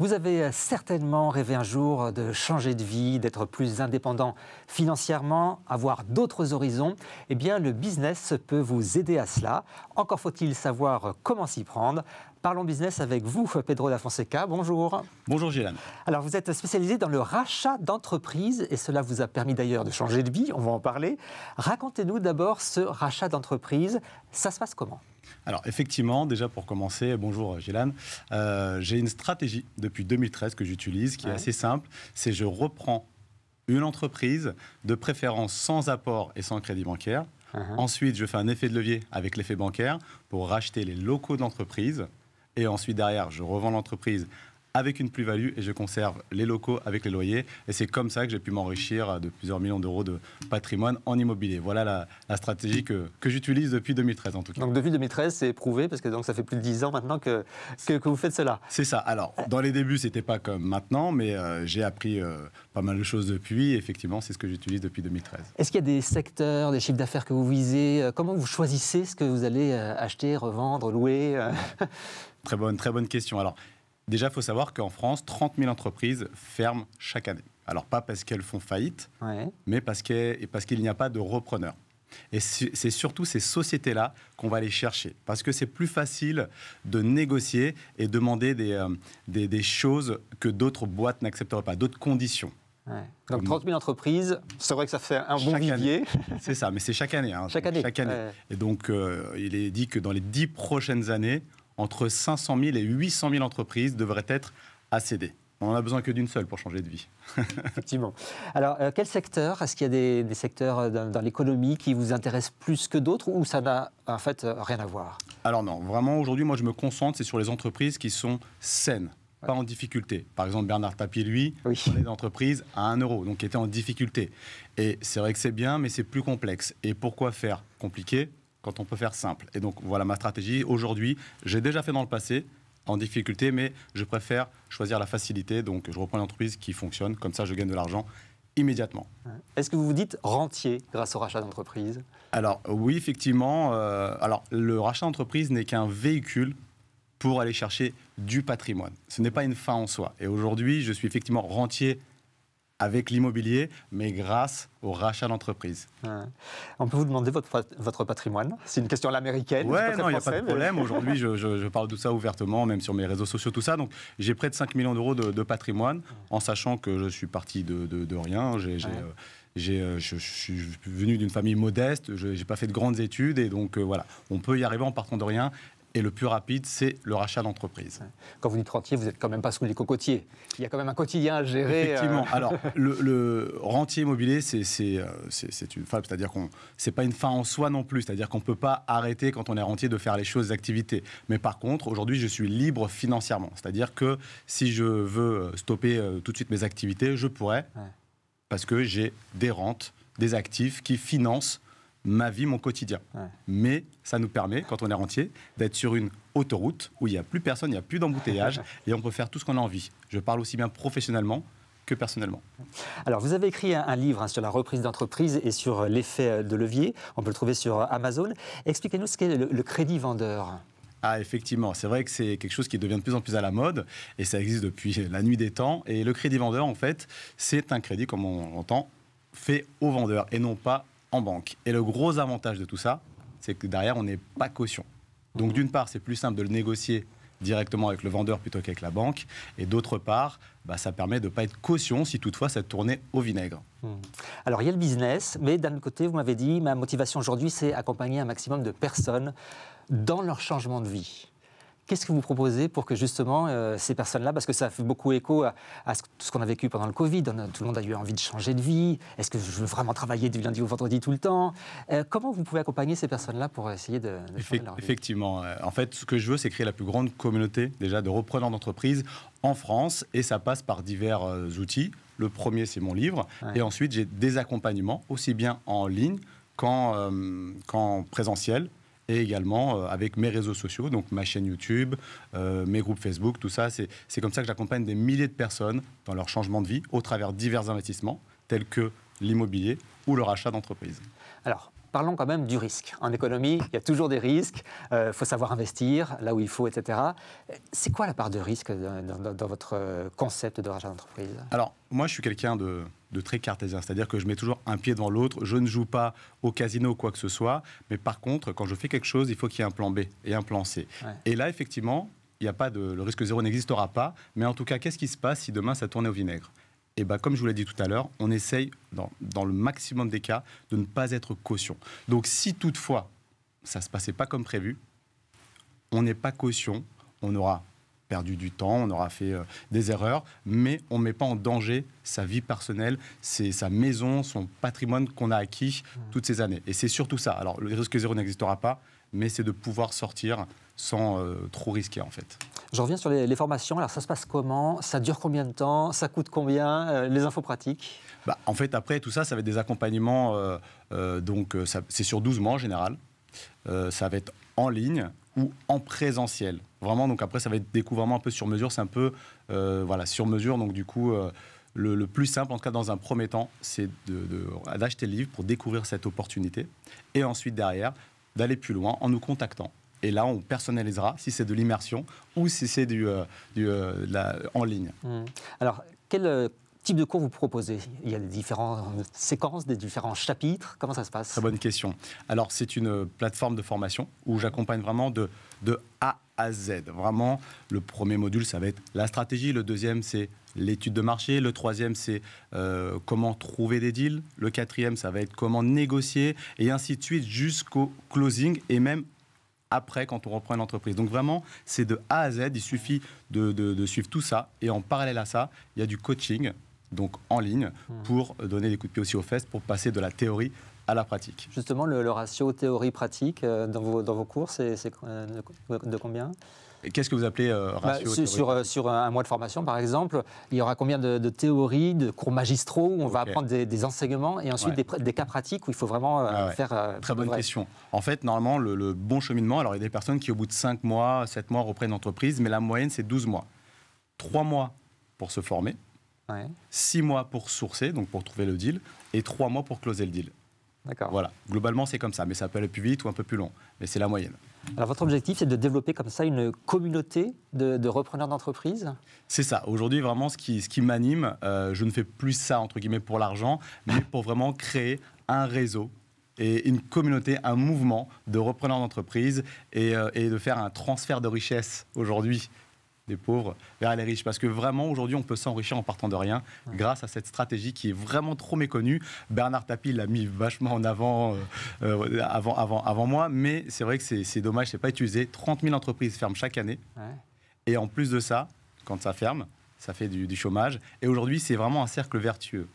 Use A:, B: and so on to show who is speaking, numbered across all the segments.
A: Vous avez certainement rêvé un jour de changer de vie, d'être plus indépendant financièrement, avoir d'autres horizons. Eh bien, le business peut vous aider à cela. Encore faut-il savoir comment s'y prendre. Parlons business avec vous, Pedro da Fonseca. Bonjour.
B: Bonjour Gilles.
A: Alors, vous êtes spécialisé dans le rachat d'entreprises et cela vous a permis d'ailleurs de changer de vie. On va en parler. Racontez-nous d'abord ce rachat d'entreprise. Ça se passe comment ?
B: Alors effectivement, déjà pour commencer, bonjour Gilles, j'ai une stratégie depuis 2013 que j'utilise qui est assez simple. C'est je reprends une entreprise, de préférence sans apport et sans crédit bancaire. Ensuite, je fais un effet de levier avec l'effet bancaire pour racheter les locaux de l'entreprise. Et ensuite, derrière, je revends l'entreprise avec une plus-value et je conserve les locaux avec les loyers. Et c'est comme ça que j'ai pu m'enrichir de plusieurs millions d'euros de patrimoine en immobilier. Voilà la stratégie que j'utilise depuis 2013 en tout cas.
A: Donc depuis 2013, c'est prouvé parce que donc, ça fait plus de 10 ans maintenant que vous faites cela.
B: C'est ça. Alors, dans les débuts, ce n'était pas comme maintenant, mais j'ai appris pas mal de choses depuis. Effectivement, c'est ce que j'utilise depuis 2013.
A: Est-ce qu'il y a des secteurs, des chiffres d'affaires que vous visez ? Comment vous choisissez ce que vous allez acheter, revendre, louer ?
B: Très bonne question. Alors, déjà, il faut savoir qu'en France, 30 000 entreprises ferment chaque année. Alors, pas parce qu'elles font faillite, mais parce qu'il n'y a pas de repreneurs. Et c'est surtout ces sociétés-là qu'on va aller chercher. Parce que c'est plus facile de négocier et demander des choses que d'autres boîtes n'accepteraient pas, d'autres conditions.
A: Ouais. Donc 30 000 entreprises, c'est vrai que ça fait un bon vivier.
B: C'est ça, mais c'est chaque année.
A: Chaque année.
B: Ouais. Et donc, il est dit que dans les 10 prochaines années, entre 500 000 et 800 000 entreprises devraient être à céder. On n'en a besoin que d'une seule pour changer de vie.
A: Effectivement. Alors, quel secteur ? Est-ce qu'il y a des secteurs dans l'économie qui vous intéressent plus que d'autres ou ça n'a en fait rien à voir ?
B: Alors non, vraiment aujourd'hui, moi je me concentre, c'est sur les entreprises qui sont saines, pas en difficulté. Par exemple, Bernard Tapie, lui, prenait des entreprises à 1 euro, donc qui étaient en difficulté. Et c'est vrai que c'est bien, mais c'est plus complexe. Et pourquoi faire compliqué quand on peut faire simple? Et donc voilà ma stratégie. Aujourd'hui, j'ai déjà fait dans le passé, en difficulté, mais je préfère choisir la facilité. Donc je reprends une entreprise qui fonctionne, comme ça je gagne de l'argent immédiatement.
A: Est-ce que vous vous dites rentier grâce au rachat d'entreprise ?
B: Alors oui, effectivement. Alors le rachat d'entreprise n'est qu'un véhicule pour aller chercher du patrimoine. Ce n'est pas une fin en soi. Et aujourd'hui, je suis effectivement rentier avec l'immobilier, mais grâce au rachat d'entreprise.
A: On peut vous demander votre patrimoine ? C'est une question à l'américaine.
B: Oui, non, il n'y a pas de problème. Aujourd'hui, je parle de ça ouvertement, même sur mes réseaux sociaux, tout ça. Donc, j'ai près de 5 millions d'euros de patrimoine, en sachant que je suis parti de rien. Je suis venu d'une famille modeste, je n'ai pas fait de grandes études, et donc voilà, on peut y arriver en partant de rien. Et le plus rapide, c'est le rachat d'entreprise.
A: Quand vous dites rentier, vous n'êtes quand même pas sous les cocotiers. Il y a quand même un quotidien à gérer.
B: Effectivement. Alors, le rentier immobilier, c'est une fable. C'est-à-dire que ce n'est pas une fin en soi non plus. C'est-à-dire qu'on ne peut pas arrêter, quand on est rentier, de faire les choses, les activités. Mais par contre, aujourd'hui, je suis libre financièrement. C'est-à-dire que si je veux stopper tout de suite mes activités, je pourrais, parce que j'ai des rentes, des actifs qui financent ma vie, mon quotidien. Mais ça nous permet, quand on est rentier, d'être sur une autoroute où il n'y a plus personne, il n'y a plus d'embouteillage et on peut faire tout ce qu'on a envie. Je parle aussi bien professionnellement que personnellement. Alors,
A: vous avez écrit un livre sur la reprise d'entreprise et sur l'effet de levier. On peut le trouver sur Amazon. Expliquez-nous ce qu'est le crédit vendeur.
B: Ah, effectivement, c'est vrai que c'est quelque chose qui devient de plus en plus à la mode et ça existe depuis la nuit des temps. Et le crédit vendeur, en fait, c'est un crédit, comme on l'entend, fait au vendeur et non pas en banque. Et le gros avantage de tout ça, c'est que derrière, on n'est pas caution. Donc d'une part, c'est plus simple de le négocier directement avec le vendeur plutôt qu'avec la banque. Et d'autre part, ça permet de ne pas être caution si toutefois ça tournait au vinaigre.
A: Alors il y a le business, mais d'un autre côté, vous m'avez dit, ma motivation aujourd'hui, c'est accompagner un maximum de personnes dans leur changement de vie. Qu'est-ce que vous proposez pour que justement ces personnes-là, parce que ça fait beaucoup écho à tout ce qu'on a vécu pendant le Covid, tout le monde a eu envie de changer de vie, est-ce que je veux vraiment travailler du lundi au vendredi tout le temps ? Comment vous pouvez accompagner ces personnes-là pour essayer de changer leur vie ?
B: Effectivement. En fait, ce que je veux, c'est créer la plus grande communauté déjà de repreneurs d'entreprise en France et ça passe par divers outils. Le premier, c'est mon livre et ensuite, j'ai des accompagnements aussi bien en ligne qu'en présentiel. Et également avec mes réseaux sociaux, donc ma chaîne YouTube, mes groupes Facebook, tout ça. C'est comme ça que j'accompagne des milliers de personnes dans leur changement de vie au travers de divers investissements, tels que l'immobilier ou le rachat d'entreprise.
A: Alors, parlons quand même du risque. En économie, il y a toujours des risques. Il faut savoir investir là où il faut, etc. C'est quoi la part de risque dans votre concept de rachat d'entreprise?
B: Alors, moi, je suis quelqu'un de très cartésien, c'est-à-dire que je mets toujours un pied devant l'autre. Je ne joue pas au casino ou quoi que ce soit, mais par contre, quand je fais quelque chose, il faut qu'il y ait un plan B et un plan C. Ouais. Et là, effectivement, il y a pas le risque zéro n'existera pas, mais en tout cas, qu'est-ce qui se passe si demain ça tournait au vinaigre? Et ben, comme je vous l'ai dit tout à l'heure, on essaye, dans le maximum des cas, de ne pas être caution. Donc, si toutefois, ça ne se passait pas comme prévu, on n'est pas caution, on aura perdu du temps, on aura fait des erreurs, mais on ne met pas en danger sa vie personnelle, sa maison, son patrimoine qu'on a acquis toutes ces années. Et c'est surtout ça. Alors, le risque zéro n'existera pas, mais c'est de pouvoir sortir sans trop risquer, en fait.
A: Je reviens sur les formations. Alors, ça se passe comment? Ça dure combien de temps? Ça coûte combien? Les infos pratiques?
B: En fait, après, tout ça, ça va être des accompagnements. C'est sur 12 mois, en général. Ça va être en ligne ou en présentiel. Vraiment, donc après, ça va être découvrement un peu sur mesure. C'est un peu, sur mesure. Donc, du coup, le plus simple, en tout cas, dans un premier temps, c'est d'acheter le livre pour découvrir cette opportunité. Et ensuite, derrière, d'aller plus loin en nous contactant. Et là, on personnalisera si c'est de l'immersion ou si c'est en ligne.
A: Alors, quel type de cours vous proposez? Il y a des différentes séquences, des différents chapitres. Comment ça se passe?
B: Très bonne question. Alors, c'est une plateforme de formation où j'accompagne vraiment de A à Z. Vraiment, le premier module, ça va être la stratégie. Le deuxième, c'est l'étude de marché. Le troisième, c'est comment trouver des deals. Le quatrième, ça va être comment négocier. Et ainsi de suite jusqu'au closing et même après, quand on reprend une entreprise. Donc vraiment, c'est de A à Z. Il suffit de suivre tout ça. Et en parallèle à ça, il y a du coaching, donc en ligne, pour donner des coups de pied aussi aux fesses, pour passer de la théorie à la pratique.
A: Justement, le ratio théorie-pratique dans vos cours, c'est de combien?
B: Et qu'est-ce que vous appelez ratio
A: sur un mois de formation, par exemple, il y aura combien de théories, de cours magistraux où on va apprendre des enseignements et ensuite des cas pratiques où il faut vraiment faire...
B: Très bonne question. En fait, normalement, le bon cheminement, alors il y a des personnes qui, au bout de 5 mois, 7 mois, reprennent une entreprise, mais la moyenne, c'est 12 mois. 3 mois pour se former, 6 mois pour sourcer, donc pour trouver le deal, et 3 mois pour closer le deal.
A: D'accord.
B: Voilà. Globalement, c'est comme ça, mais ça peut aller plus vite ou un peu plus long, mais c'est la moyenne.
A: Alors, votre objectif, c'est de développer comme ça une communauté de repreneurs d'entreprise?
B: C'est ça. Aujourd'hui, vraiment, ce qui m'anime, je ne fais plus ça, entre guillemets, pour l'argent, mais pour vraiment créer un réseau et une communauté, un mouvement de repreneurs d'entreprise et de faire un transfert de richesse aujourd'hui des pauvres vers les riches. Parce que vraiment, aujourd'hui, on peut s'enrichir en partant de rien grâce à cette stratégie qui est vraiment trop méconnue. Bernard Tapie l'a mis vachement en avant avant moi, mais c'est vrai que c'est dommage, c'est pas utilisé. 30 000 entreprises ferment chaque année. Et en plus de ça, quand ça ferme, ça fait du chômage. Et aujourd'hui, c'est vraiment un cercle vertueux.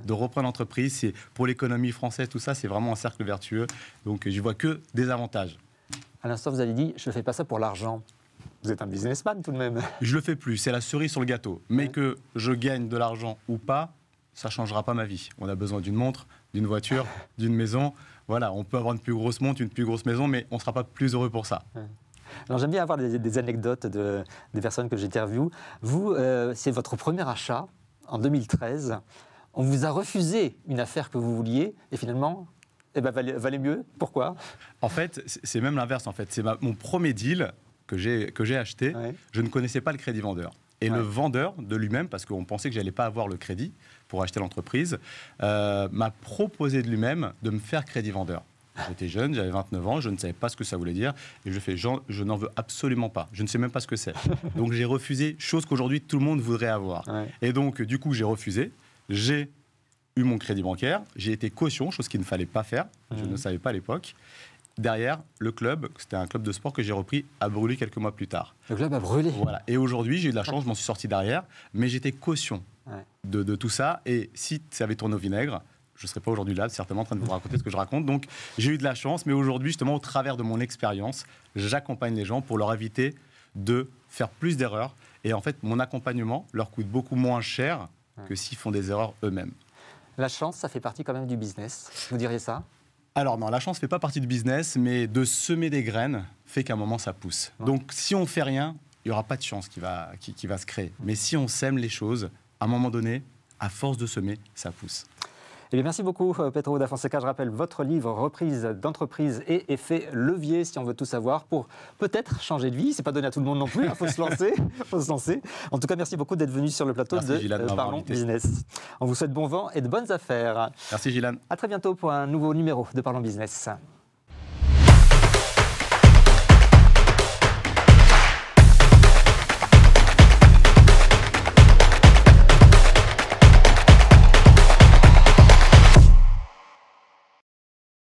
B: De reprendre l'entreprise, c'est pour l'économie française, tout ça, c'est vraiment un cercle vertueux. Donc, je vois que des avantages.
A: À l'instant, vous avez dit, je ne fais pas ça pour l'argent. Vous êtes un businessman tout de même.
B: Je le fais plus, c'est la cerise sur le gâteau. Mais que je gagne de l'argent ou pas, ça ne changera pas ma vie. On a besoin d'une montre, d'une voiture, d'une maison. Voilà, on peut avoir une plus grosse montre, une plus grosse maison, mais on ne sera pas plus heureux pour ça.
A: Alors j'aime bien avoir des anecdotes des personnes que j'interviewe. Vous, c'est votre premier achat en 2013. On vous a refusé une affaire que vous vouliez et finalement, valait mieux. Pourquoi? En
B: fait, c'est même l'inverse. En fait, c'est mon premier deal que j'ai acheté. Je ne connaissais pas le crédit vendeur. Et le vendeur de lui-même, parce qu'on pensait que je n'allais pas avoir le crédit pour acheter l'entreprise, m'a proposé de lui-même de me faire crédit vendeur. J'étais jeune, j'avais 29 ans, je ne savais pas ce que ça voulait dire. Et je fais, Jean, je n'en veux absolument pas. Je ne sais même pas ce que c'est. Donc j'ai refusé, chose qu'aujourd'hui tout le monde voudrait avoir. Et donc, du coup, j'ai refusé. J'ai eu mon crédit bancaire. J'ai été caution, chose qu'il ne fallait pas faire. Je ne savais pas à l'époque. Derrière, le club, c'était un club de sport que j'ai repris, a brûlé quelques mois plus tard.
A: Le club a brûlé.
B: Voilà. Et aujourd'hui, j'ai eu de la chance, je m'en suis sorti derrière, mais j'étais caution de tout ça. Et si ça avait tourné au vinaigre, je ne serais pas aujourd'hui là, certainement en train de vous raconter ce que je raconte. Donc, j'ai eu de la chance, mais aujourd'hui, justement, au travers de mon expérience, j'accompagne les gens pour leur éviter de faire plus d'erreurs. Et en fait, mon accompagnement leur coûte beaucoup moins cher que s'ils font des erreurs eux-mêmes.
A: La chance, ça fait partie quand même du business. Vous diriez ça ?
B: Alors non, la chance ne fait pas partie du business, mais de semer des graines fait qu'à un moment, ça pousse. Ouais. Donc, si on ne fait rien, il n'y aura pas de chance qui va se créer. Mais si on sème les choses, à un moment donné, à force de semer, ça pousse.
A: Eh bien, merci beaucoup, Pedro da Fonseca. Je rappelle votre livre Reprise d'entreprise et effet levier, si on veut tout savoir, pour peut-être changer de vie. C'est pas donné à tout le monde non plus, il faut se lancer. Faut se lancer. En tout cas, merci beaucoup d'être venu sur le plateau de Parlons Business. On vous souhaite bon vent et de bonnes affaires.
B: Merci Gilles.
A: À très bientôt pour un nouveau numéro de Parlons Business.